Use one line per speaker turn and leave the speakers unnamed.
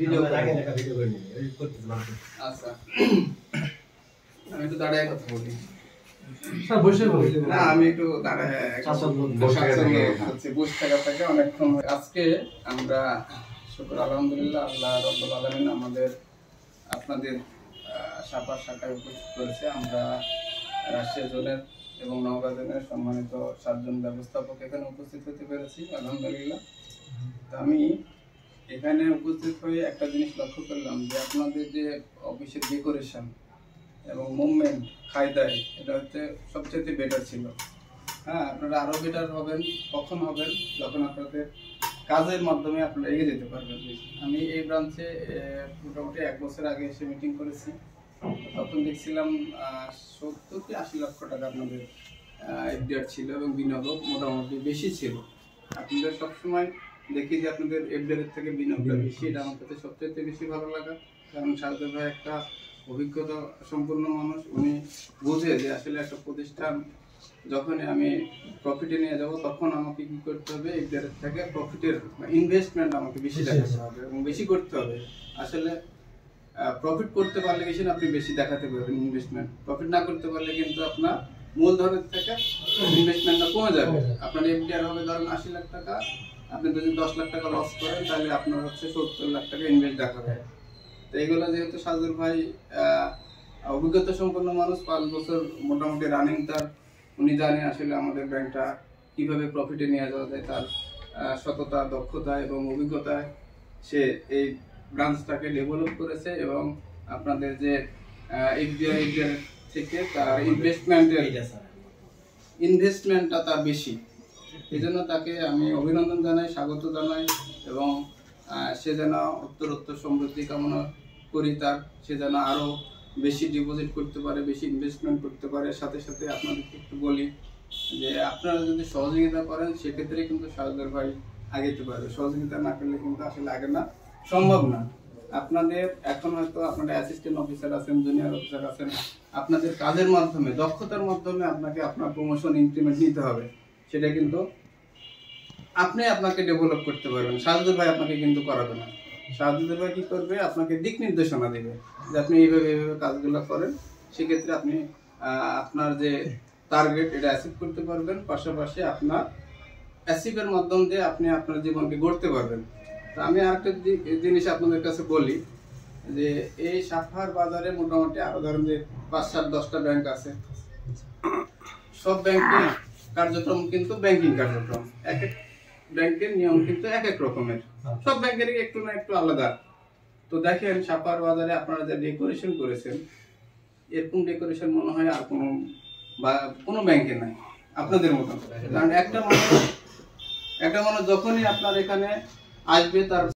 Video আগে একটা video করে নিই এই করতেছিলাম।
আচ্ছা আমি একটু দাঁড়ায় কথা বলি।
স্যার বসে বলি
না আমি একটু দাঁড়ায় বসে থাকা থেকে অনেকক্ষণ। আজকে আমরা শুকর আলহামদুলিল্লাহ আল্লাহ রাব্বুল আলামিন আমাদের আপনাদের সাপার শাখায় উপস্থিত করেছে। আমরা রাজশাহী জোনের এবং নওগাঁ জোনের সম্মানিত 7 জন ব্যবস্থাপক এখানে উপস্থিত হতে পেরেছি আলহামদুলিল্লাহ। তো আমি এখানে উপস্থিত হয়ে একটা জিনিস লক্ষ্য করলাম যে আপনাদের যে অফিসের ডেকোরেশন এবং মুভমেন্ট খায়দায় এটা হচ্ছে সবচেয়ে বেটার ছিল। হ্যাঁ আপনারা আরও বেটার হবেন। কখন হবেন? যখন আপনাদের কাজের মাধ্যমে আপনারা এগিয়ে যেতে পারবেন। আমি এই ব্রাঞ্চে মোটামুটি 1 বছর আগে এসে মিটিং করেছি। তখন দেখছিলাম 70 কি 80 লক্ষ টাকা আপনাদের এফডিআর ছিল এবং বিনিয়োগ মোটামুটি বেশি ছিল। আপনাদের সবসময় দেখি যে আপনাদের এফডিআর থেকে বিনিয়োগটা বেশি। এটা আমার কাছে সবচেয়ে বেশি ভালো লাগা। কারণ শাহজাদ ভাই একটা অভিজ্ঞতা সম্পন্ন মানুষ। উনি বুঝে যে আসলে একটা প্রতিষ্ঠান যখনই আমি প্রফিটে নিয়ে যাব তখন আমাকে কি করতে হবে, এফডিআর থেকে প্রফিটের ইনভেস্টমেন্ট আমাকে বেশি দেখাতে হবে এবং বেশি করতে হবে। আসলে প্রফিট করতে পারলে বেশি আপনি বেশি দেখাতে পারবেন ইনভেস্টমেন্ট। প্রফিট না করতে পারলে কিন্তু আপনার মূলধনের থেকে ইনভেস্টমেন্টটা কমে যাবে। আপনার এফডিআর হবে ধরেন 80 লাখ টাকা, আপনি যদি 10 লাখ টাকা লস করেন তাহলে আপনার হচ্ছে 70 লাখ টাকা ইনভেস্ট দেখাবে। তো এইগুলো যেহেতু শাহজাদ ভাই অভিজ্ঞতা সম্পন্ন মানুষ, 5 বছর মোটামুটি রানিং তার, উনি জানে আসলে আমাদের ব্যাংকটা কিভাবে প্রফিটে নিয়ে যাওয়া যায়। তার সততা, দক্ষতা এবং অভিজ্ঞতায় সে এই ব্রাঞ্চটাকে ডেভেলপ করেছে এবং আপনাদের যে এফডিআই থেকে তার ইনভেস্টমেন্টটা তার বেশি। এই জন্য তাকে আমি অভিনন্দন জানাই, স্বাগত জানাই এবং সে যেন উত্তরোত্তর সমৃদ্ধি কামনা করি তার। সে যেন আরও বেশি ডিপোজিট করতে পারে, বেশি ইনভেস্টমেন্ট করতে পারে। সাথে সাথে আপনাদেরকে একটু বলি যে আপনারা যদি সহযোগিতা করেন সেক্ষেত্রে কিন্তু শাহজাদ ভাই আগেতে পারবে। সহযোগিতা না করলে কিন্তু আসলে আগে না, সম্ভব না। আপনাদের এখন হয়তো আপনাদের অ্যাসিস্ট্যান্ট অফিসার আছেন, জুনিয়র অফিসার আছেন, আপনাদের কাজের মাধ্যমে, দক্ষতার মাধ্যমে আপনাকে আপনার প্রমোশন ইনক্রিমেন্ট নিতে হবে। সেটা কিন্তু আপনি আপনাকে ডেভেলপ করতে পারবেন। শাহজাদ ভাই আপনাকে কিন্তু করাবে না। শাহজাদ ভাই কি করবে? আপনাকে দিক নির্দেশনা দেবে যে আপনি এইভাবে এইভাবে কাজগুলো করেন। সেক্ষেত্রে আপনি আপনার যে টার্গেট এটা অ্যাচিভ করতে পারবেন। পাশাপাশি আপনার অ্যাচিভের মাধ্যম দিয়ে আপনি আপনার জীবনকে গড়তে পারবেন। তো আমি আরেকটা জিনিস আপনাদের কাছে বলি যে এই সাফার বাজারে মোটামুটি আরো ধরেন যে 5-7-10টা ব্যাংক আছে। সব ব্যাংকের কার্যক্রম কিন্তু ব্যাংকিং কার্যক্রম, এক এক ব্যাংকের নিয়ম কিন্তু এক এক রকমের। সব ব্যাংকের একটু না একটু আলাদা। তো দেখেন সাফার বাজারে আপনারা যে ডেকোরেশন করেছেন, এরকম ডেকোরেশন মনে হয় আর কোনো ব্যাংকে নাই আপনাদের মতো। কারণ একটা মানুষ যখনই আপনার এখানে আসবে তার